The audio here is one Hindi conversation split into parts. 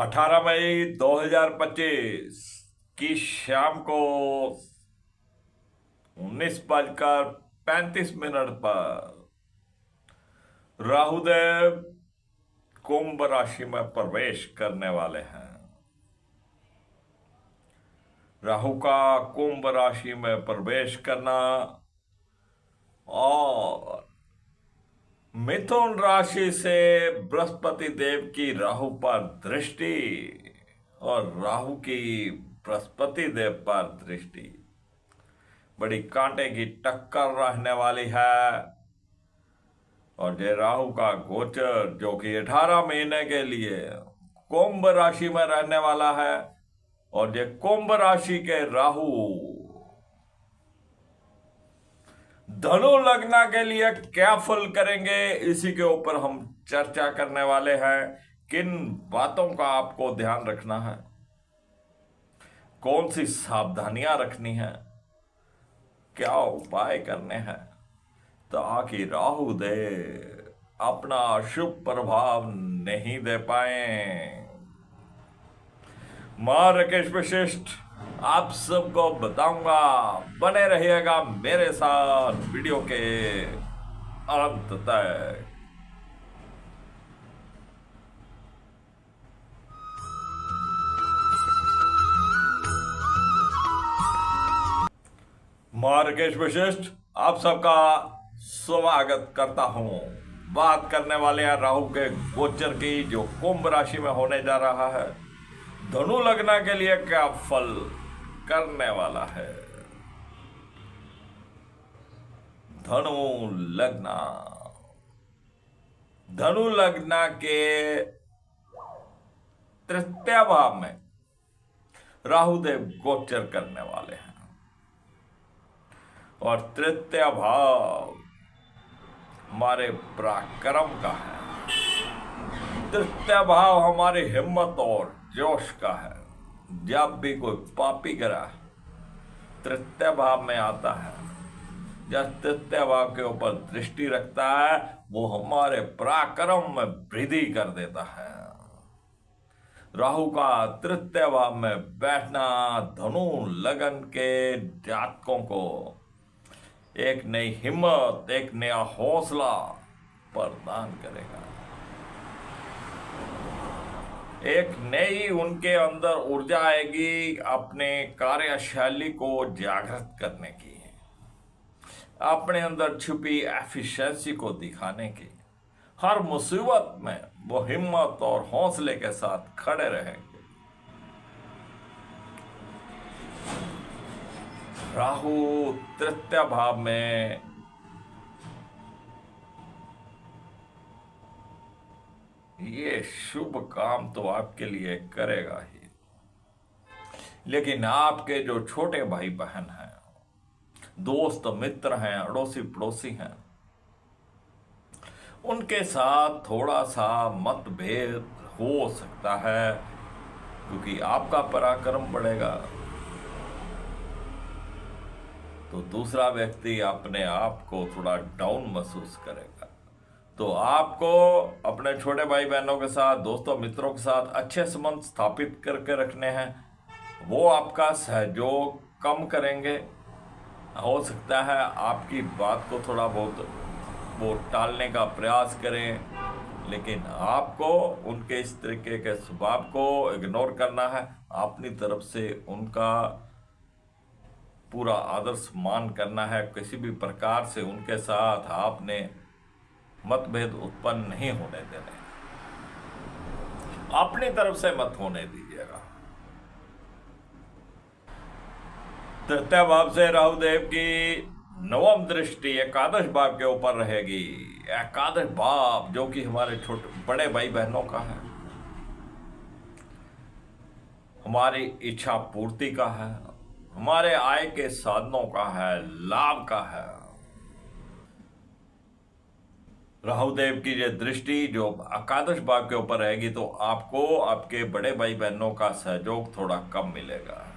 18 मई 2025 की शाम को 19:35 पर राहुदेव कुंभ राशि में प्रवेश करने वाले हैं। राहु का कुंभ राशि में प्रवेश करना और मिथुन राशि से बृहस्पति देव की राहु पर दृष्टि और राहु की बृहस्पति देव पर दृष्टि बड़ी कांटे की टक्कर रहने वाली है। और ये राहु का गोचर जो कि 18 महीने के लिए कुंभ राशि में रहने वाला है, और ये कुंभ राशि के राहु धनु लग्न के लिए क्या फल करेंगे, इसी के ऊपर हम चर्चा करने वाले हैं। किन बातों का आपको ध्यान रखना है, कौन सी सावधानियां रखनी है, क्या उपाय करने हैं ताकि राहु देव अपना शुभ प्रभाव नहीं दे पाए। मां राकेश वशिष्ठ आप सबको बताऊंगा, बने रहिएगा मेरे साथ वीडियो के अंत तक। मां राकेश वशिष्ठ आप सबका स्वागत करता हूं। बात करने वाले हैं राहु के गोचर की, जो कुंभ राशि में होने जा रहा है। धनु लग्न के लिए क्या फल करने वाला है। धनु लग्न के तृतीय भाव में राहुदेव गोचर करने वाले हैं, और तृतीय भाव हमारे पराक्रम का है। तृतीय भाव हमारी हिम्मत और जोश का है। जब भी कोई पापी ग्रह तृतीय भाव में आता है, जब तृतीय भाव के ऊपर दृष्टि रखता है, वो हमारे पराक्रम में वृद्धि कर देता है। राहु का तृतीय भाव में बैठना धनु लगन के जातकों को एक नई हिम्मत, एक नया हौसला प्रदान करेगा। एक नई उनके अंदर ऊर्जा आएगी अपने कार्यशैली को जागृत करने की, अपने अंदर छुपी एफिशिएंसी को दिखाने की। हर मुसीबत में वो हिम्मत और हौसले के साथ खड़े रहेंगे। राहु तृतीय भाव में ये शुभ काम तो आपके लिए करेगा ही, लेकिन आपके जो छोटे भाई बहन हैं, दोस्त मित्र हैं, अड़ोसी पड़ोसी हैं, उनके साथ थोड़ा सा मतभेद हो सकता है, क्योंकि आपका पराक्रम बढ़ेगा तो दूसरा व्यक्ति अपने आप को थोड़ा डाउन महसूस करेगा। तो आपको अपने छोटे भाई बहनों के साथ, दोस्तों मित्रों के साथ अच्छे संबंध स्थापित करके रखने हैं। वो आपका सहयोग कम करेंगे। हो सकता है आपकी बात को थोड़ा बहुत वो टालने का प्रयास करें, लेकिन आपको उनके इस तरीके के स्वभाव को इग्नोर करना है। अपनी तरफ से उनका पूरा आदर सम्मान करना है। किसी भी प्रकार से उनके साथ आपने मतभेद उत्पन्न नहीं होने देने, अपनी तरफ से मत होने दीजिएगा। तृतीय भाव से राहुदेव की नवम दृष्टि एकादश भाव के ऊपर रहेगी। एकादश भाव जो कि हमारे छोटे बड़े भाई बहनों का है, हमारी इच्छा पूर्ति का है, हमारे आय के साधनों का है, लाभ का है। राहुदेव की ये दृष्टि जो एकादश भाव के ऊपर रहेगी, तो आपको आपके बड़े भाई बहनों का सहयोग थोड़ा कम मिलेगा।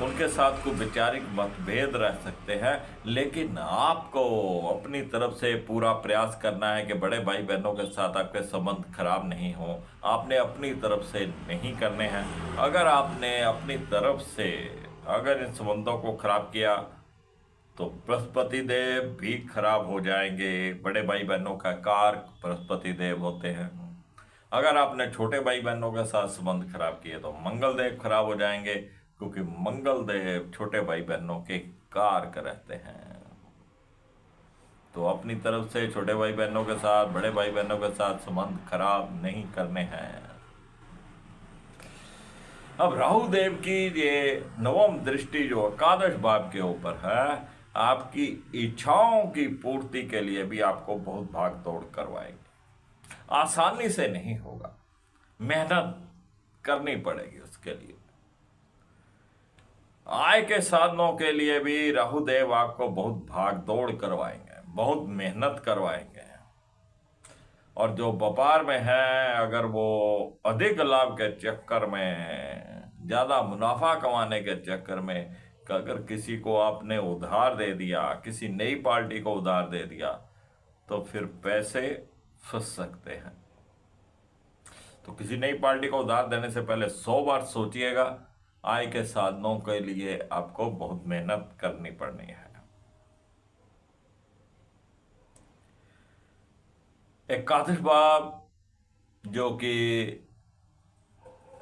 उनके साथ कोई वैचारिक मतभेद रह सकते हैं, लेकिन आपको अपनी तरफ से पूरा प्रयास करना है कि बड़े भाई बहनों के साथ आपके संबंध खराब नहीं हो। आपने अपनी तरफ से नहीं करने हैं। अगर आपने अपनी तरफ से अगर इन संबंधों को खराब किया तो बृहस्पति देव भी खराब हो जाएंगे। बड़े भाई बहनों का कारक बृहस्पति देव होते हैं। अगर आपने छोटे भाई बहनों के साथ संबंध खराब किए तो मंगल देव खराब हो जाएंगे, क्योंकि मंगल देव छोटे भाई बहनों के कारक रहते हैं। तो अपनी तरफ से छोटे भाई बहनों के साथ, बड़े भाई बहनों के साथ संबंध खराब नहीं करने हैं। अब राहु देव की ये नवम दृष्टि जो एकादश भाव के ऊपर है, आपकी इच्छाओं की पूर्ति के लिए भी आपको बहुत भाग दौड़ करवाएगी। आसानी से नहीं होगा, मेहनत करनी पड़ेगी उसके लिए। आय के साधनों के लिए भी राहु देव आपको बहुत भाग दौड़ करवाएंगे, बहुत मेहनत करवाएंगे। और जो व्यापार में है, अगर वो अधिक लाभ के चक्कर में, ज्यादा मुनाफा कमाने के चक्कर में अगर किसी को आपने उधार दे दिया, किसी नई पार्टी को उधार दे दिया, तो फिर पैसे फंस सकते हैं। तो किसी नई पार्टी को उधार देने से पहले 100 बार सोचिएगा। आय के साधनों के लिए आपको बहुत मेहनत करनी पड़नी है। एकादश भाव जो कि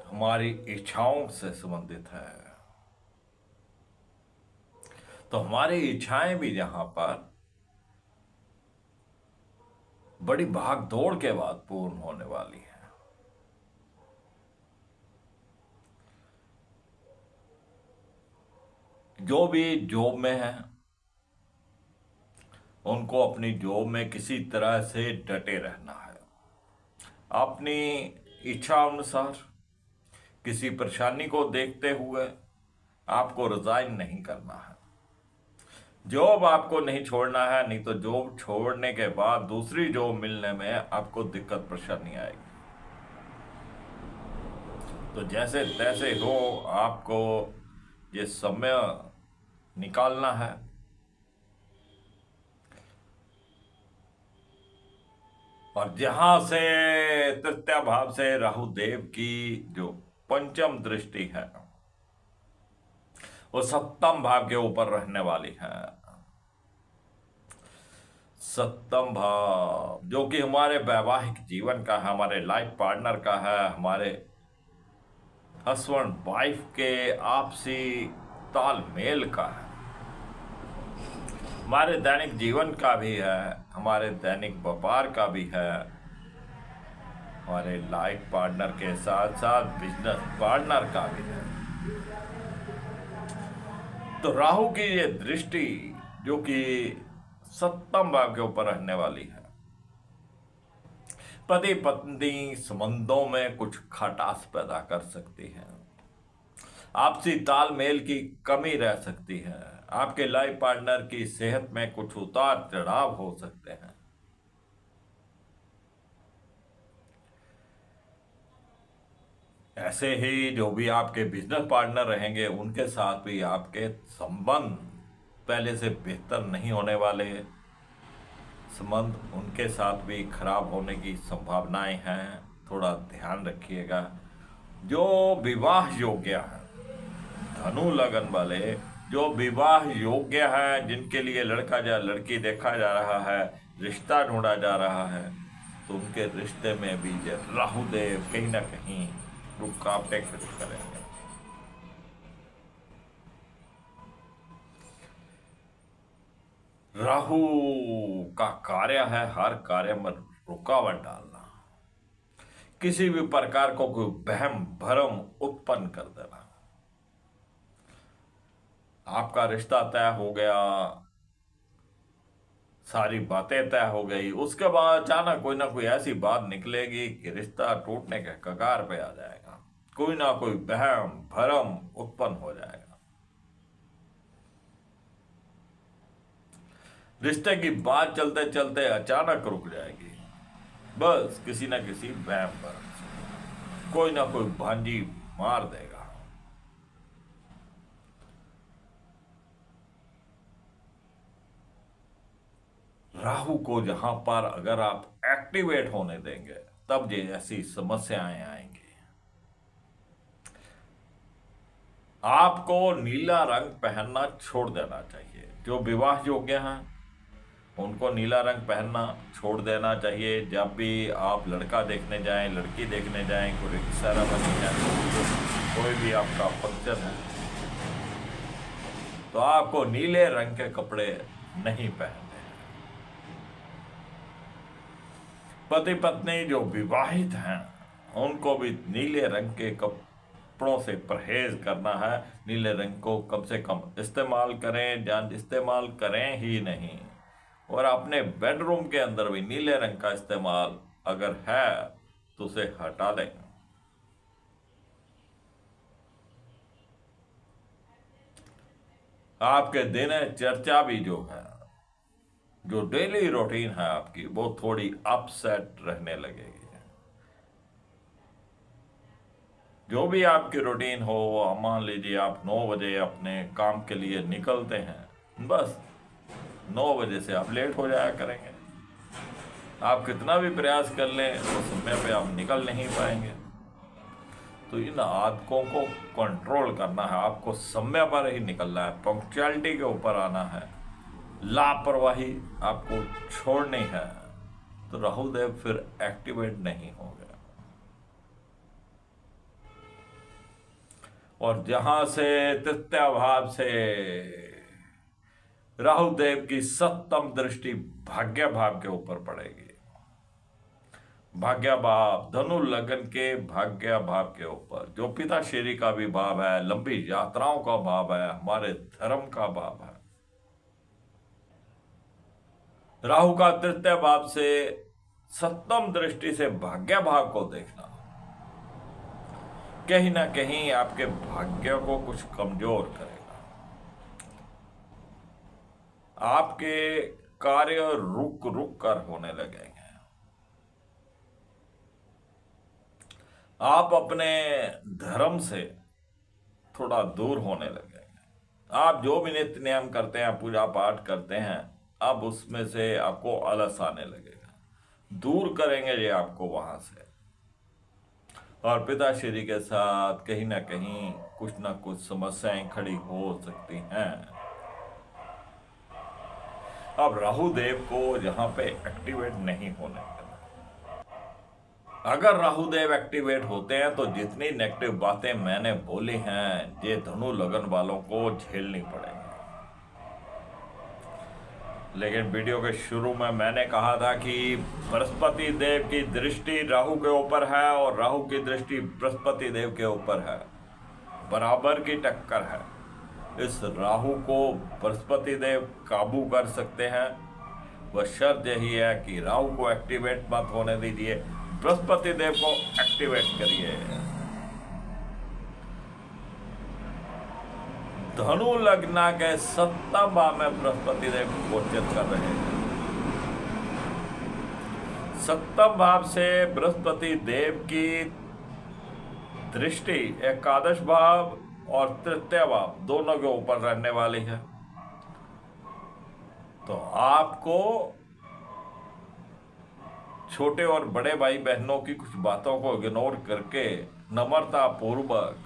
हमारी इच्छाओं से संबंधित है, तो हमारी इच्छाएं भी यहां पर बड़ी भाग दौड़ के बाद पूर्ण होने वाली है। जो भी जॉब में है, उनको अपनी जॉब में किसी तरह से डटे रहना है। अपनी इच्छा अनुसार किसी परेशानी को देखते हुए आपको रिजाइन नहीं करना है। जॉब आपको नहीं छोड़ना है, नहीं तो जॉब छोड़ने के बाद दूसरी जॉब मिलने में आपको दिक्कत परेशानी आएगी। तो जैसे तैसे हो आपको ये समय निकालना है। और जहां से तृतीय भाव से राहु देव की जो पंचम दृष्टि है, वो सप्तम भाव के ऊपर रहने वाली है। सप्तम भाव जो कि हमारे वैवाहिक जीवन का है, हमारे लाइफ पार्टनर का है, हमारे हस्बैंड वाइफ के आपसी तालमेल का है, हमारे दैनिक जीवन का भी है, हमारे दैनिक व्यापार का भी है, हमारे लाइफ पार्टनर के साथ साथ बिजनेस पार्टनर का भी है। तो राहु की ये दृष्टि जो कि सप्तम भाव के ऊपर रहने वाली है, पति पत्नी संबंधों में कुछ खटास पैदा कर सकती है। आपसी तालमेल की कमी रह सकती है। आपके लाइफ पार्टनर की सेहत में कुछ उतार चढ़ाव हो सकते हैं। ऐसे ही जो भी आपके बिजनेस पार्टनर रहेंगे, उनके साथ भी आपके संबंध पहले से बेहतर नहीं होने वाले। संबंध उनके साथ भी खराब होने की संभावनाएं हैं, थोड़ा ध्यान रखिएगा। जो विवाह योग्य है, धनु लगन वाले जो विवाह योग्य है, जिनके लिए लड़का या लड़की देखा जा रहा है, रिश्ता ढूंढा जा रहा है, तो उनके रिश्ते में भी राहु देव कहीं ना कहीं रुकावटें खड़ी करेंगे। राहु का कार्य है हर कार्य में रुकावट डालना, किसी भी प्रकार को कोई वहम भरम उत्पन्न कर देना। आपका रिश्ता तय हो गया, सारी बातें तय हो गई, उसके बाद अचानक कोई ना कोई ऐसी बात निकलेगी कि रिश्ता टूटने के कगार पे आ जाएगा। कोई ना कोई वहम भरम उत्पन्न हो जाएगा। रिश्ते की बात चलते चलते अचानक रुक जाएगी, बस किसी ना किसी वहम भरम से कोई ना कोई भांजी मार देगा। राहु को जहां पर अगर आप एक्टिवेट होने देंगे तब ये ऐसी समस्याएं आएंगी। आपको नीला रंग पहनना छोड़ देना चाहिए। जो विवाह योग्य हैं उनको नीला रंग पहनना छोड़ देना चाहिए। जब भी आप लड़का देखने जाएं, लड़की देखने जाएं, कोई सेरेमनी है, कोई भी आपका फंक्शन है, तो आपको नीले रंग के कपड़े नहीं पहनने हैं। पति पत्नी जो विवाहित हैं उनको भी नीले रंग के कपड़ों से परहेज करना है। नीले रंग को कम से कम इस्तेमाल करें, जान इस्तेमाल करें ही नहीं। और अपने बेडरूम के अंदर भी नीले रंग का इस्तेमाल अगर है तो उसे हटा दें। आपके दिनचर्या भी जो है, जो डेली रूटीन है आपकी, वो थोड़ी अपसेट रहने लगेगी। जो भी आपकी रूटीन हो, मान लीजिए आप 9 बजे अपने काम के लिए निकलते हैं, बस 9 बजे से आप लेट हो जाया करेंगे। आप कितना भी प्रयास कर लें तो समय पे आप निकल नहीं पाएंगे। तो इन आदतों को कंट्रोल करना है, आपको समय पर ही निकलना है, पंक्चुअलिटी के ऊपर आना है, लापरवाही आपको छोड़नी है। तो राहुदेव फिर एक्टिवेट नहीं होगा। और जहां से तृतीय भाव से राहुदेव की सप्तम दृष्टि भाग्य भाव के ऊपर पड़ेगी। भाग्य भाव धनु लगन के भाग्य भाव के ऊपर, जो पिताश्री का भी भाव है, लंबी यात्राओं का भाव है, हमारे धर्म का भाव है। राहु का तृतीय भाव से सप्तम दृष्टि से भाग्य भाव को देखना कहीं ना कहीं आपके भाग्य को कुछ कमजोर करेगा। आपके कार्य रुक रुक कर होने लगेंगे। आप अपने धर्म से थोड़ा दूर होने लगेंगे। आप जो भी नित्य नियम करते हैं, पूजा पाठ करते हैं, अब उसमें से आपको आलस आने लगेगा। दूर करेंगे ये आपको वहां से। और पिताश्री के साथ कहीं ना कहीं कुछ ना कुछ समस्याएं खड़ी हो सकती हैं। अब राहुदेव को यहां पे एक्टिवेट नहीं होने देना। अगर राहुदेव एक्टिवेट होते हैं तो जितनी नेगेटिव बातें मैंने बोली हैं, ये धनु लगन वालों को झेलनी पड़ेगी। लेकिन वीडियो के शुरू में मैंने कहा था कि बृहस्पति देव की दृष्टि राहु के ऊपर है और राहु की दृष्टि बृहस्पति देव के ऊपर है। बराबर की टक्कर है। इस राहु को बृहस्पति देव काबू कर सकते हैं। वह शर्त यही है कि राहु को एक्टिवेट मत होने दीजिए, बृहस्पति देव को एक्टिवेट करिए। धनु लग्न के सप्तम भाव में बृहस्पति देव गोचर कर रहे हैं। सप्तम भाव से बृहस्पति देव की दृष्टि एकादश भाव और तृतीय भाव दोनों के ऊपर रहने वाली है। तो आपको छोटे और बड़े भाई बहनों की कुछ बातों को इग्नोर करके नम्रता पूर्वक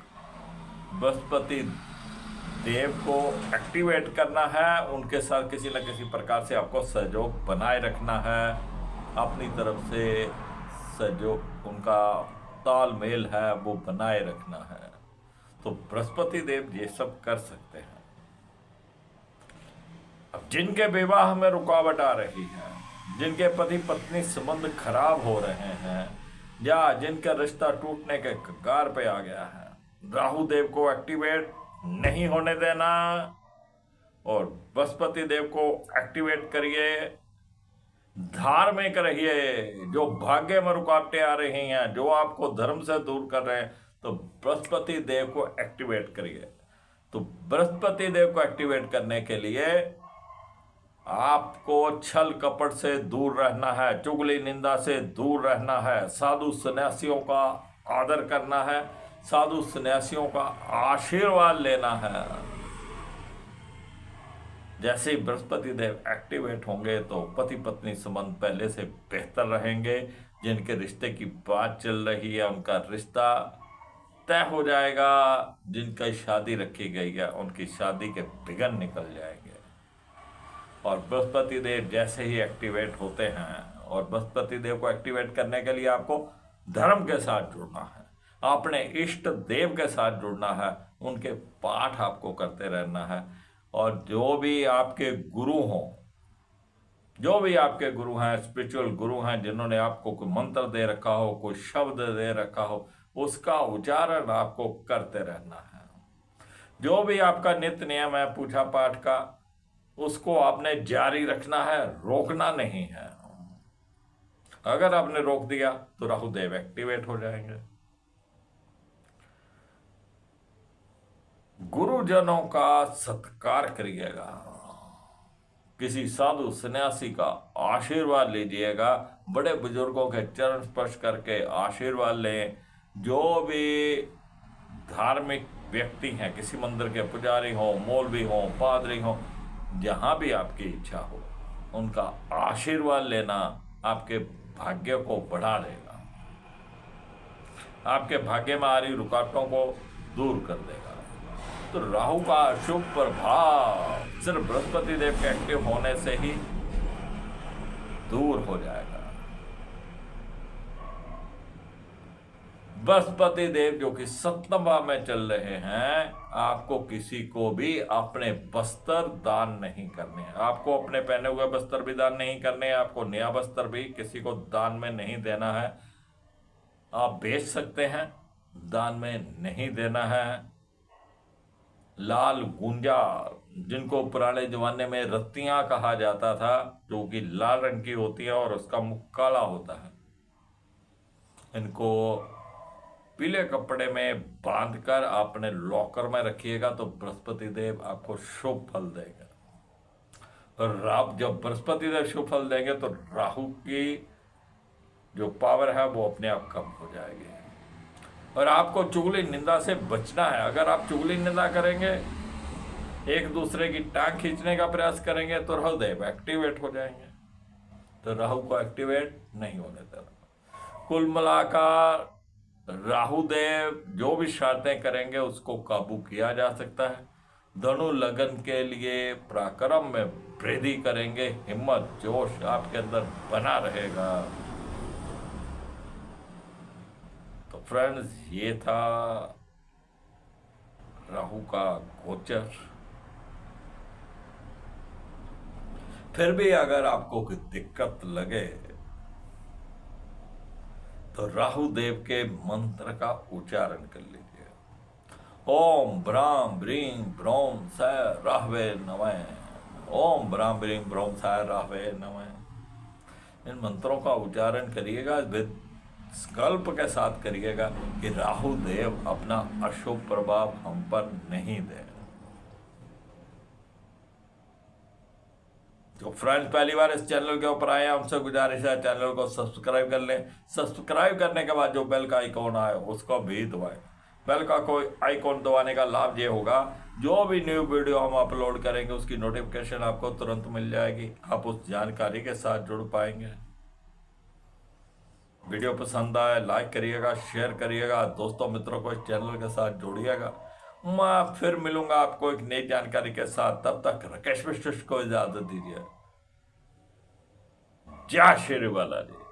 बृहस्पति देव को एक्टिवेट करना है। उनके साथ किसी न किसी प्रकार से आपको सहयोग बनाए रखना है। अपनी तरफ से सहयोग, उनका तालमेल है वो बनाए रखना है। तो बृहस्पति देव ये सब कर सकते हैं। अब जिनके विवाह में रुकावट आ रही है, जिनके पति पत्नी संबंध खराब हो रहे हैं, या जिनका रिश्ता टूटने के कगार पे आ गया है, राहु देव को एक्टिवेट नहीं होने देना और बृहस्पति देव को एक्टिवेट करिए। धार्मिक रहिए। जो भाग्य में रुकावटें आ रही हैं, जो आपको धर्म से दूर कर रहे हैं, तो बृहस्पति देव को एक्टिवेट करिए। तो बृहस्पति देव को एक्टिवेट करने के लिए आपको छल कपट से दूर रहना है, चुगली निंदा से दूर रहना है, साधु सन्यासियों का आदर करना है, साधु सन्यासियों का आशीर्वाद लेना है। जैसे ही बृहस्पति देव एक्टिवेट होंगे तो पति पत्नी संबंध पहले से बेहतर रहेंगे। जिनके रिश्ते की बात चल रही है उनका रिश्ता तय हो जाएगा। जिनकी शादी रखी गई है उनकी शादी के विघ्न निकल जाएंगे। और बृहस्पति देव जैसे ही एक्टिवेट होते हैं, और बृहस्पति देव को एक्टिवेट करने के लिए आपको धर्म के साथ जुड़ना है, अपने इष्ट देव के साथ जुड़ना है, उनके पाठ आपको करते रहना है। और जो भी आपके गुरु हों, जो भी आपके गुरु हैं, स्पिरिचुअल गुरु हैं, जिन्होंने आपको कोई मंत्र दे रखा हो, कोई शब्द दे रखा हो, उसका उच्चारण आपको करते रहना है। जो भी आपका नित्य नियम है पूजा पाठ का, उसको आपने जारी रखना है, रोकना नहीं है। अगर आपने रोक दिया तो राहुदेव एक्टिवेट हो जाएंगे। गुरुजनों का सत्कार करिएगा, किसी साधु सन्यासी का आशीर्वाद लीजिएगा, बड़े बुजुर्गों के चरण स्पर्श करके आशीर्वाद लें। जो भी धार्मिक व्यक्ति हैं, किसी मंदिर के पुजारी हो, मौलवी हो, पादरी हो, जहाँ भी आपकी इच्छा हो, उनका आशीर्वाद लेना आपके भाग्य को बढ़ा देगा, आपके भाग्य में आ रही रुकावटों को दूर कर देगा। तो राहु का शुभ प्रभाव सिर्फ बृहस्पति देव के एक्टिव होने से ही दूर हो जाएगा। बृहस्पति देव जो कि सप्तम भाव में चल रहे हैं, आपको किसी को भी अपने वस्त्र दान नहीं करने हैं। आपको अपने पहने हुए वस्त्र भी दान नहीं करने हैं, आपको नया वस्त्र भी किसी को दान में नहीं देना है। आप बेच सकते हैं, दान में नहीं देना है। लाल गुंजा, जिनको पुराने जमाने में रत्तियां कहा जाता था, जो कि लाल रंग की होती है और उसका मुख काला होता है, इनको पीले कपड़े में बांधकर अपने लॉकर में रखिएगा तो बृहस्पति देव आपको शुभ फल देगा। और जब बृहस्पति देव शुभ फल देंगे तो राहु की जो पावर है वो अपने आप कम हो जाएगी। और आपको चुगली निंदा से बचना है। अगर आप चुगली निंदा करेंगे, एक दूसरे की टांग खींचने का प्रयास करेंगे, तो राहुदेव एक्टिवेट हो जाएंगे। तो राहु को एक्टिवेट नहीं होने देना। कुल मिलाकर राहुदेव जो भी शर्तें करेंगे उसको काबू किया जा सकता है। धनु लगन के लिए पराक्रम में वृद्धि करेंगे, हिम्मत जोश आपके अंदर बना रहेगा। तो फ्रेंड्स, ये था राहु का गोचर। फिर भी अगर आपको कोई दिक्कत लगे तो राहु देव के मंत्र का उच्चारण कर लीजिए। ओम ब्राम ब्रीं ब्रौम स राहवे नमः। ओम ब्राम ब्रीं ब्रौम स राहवे नमः। इन मंत्रों का उच्चारण करिएगा, संकल्प के साथ करिएगा कि राहु देव अपना अशुभ प्रभाव हम पर नहीं दे। तो फ्रेंड्स, पहली बार इस चैनल के ऊपर आए, हमसे गुजारिश है चैनल को सब्सक्राइब कर लें। सब्सक्राइब करने के बाद जो बेल का आइकॉन आए उसको भी दबाएं। बेल का कोई आइकॉन दबाने का लाभ ये होगा, जो भी न्यू वीडियो हम अपलोड करेंगे उसकी नोटिफिकेशन आपको तुरंत मिल जाएगी। आप उस जानकारी के साथ जुड़ पाएंगे। वीडियो पसंद आए लाइक करिएगा, शेयर करिएगा, दोस्तों मित्रों को इस चैनल के साथ जोड़िएगा। मैं फिर मिलूंगा आपको एक नई जानकारी के साथ। तब तक राकेश मिश्र को इजाजत दीजिए। जय श्री बालाजी।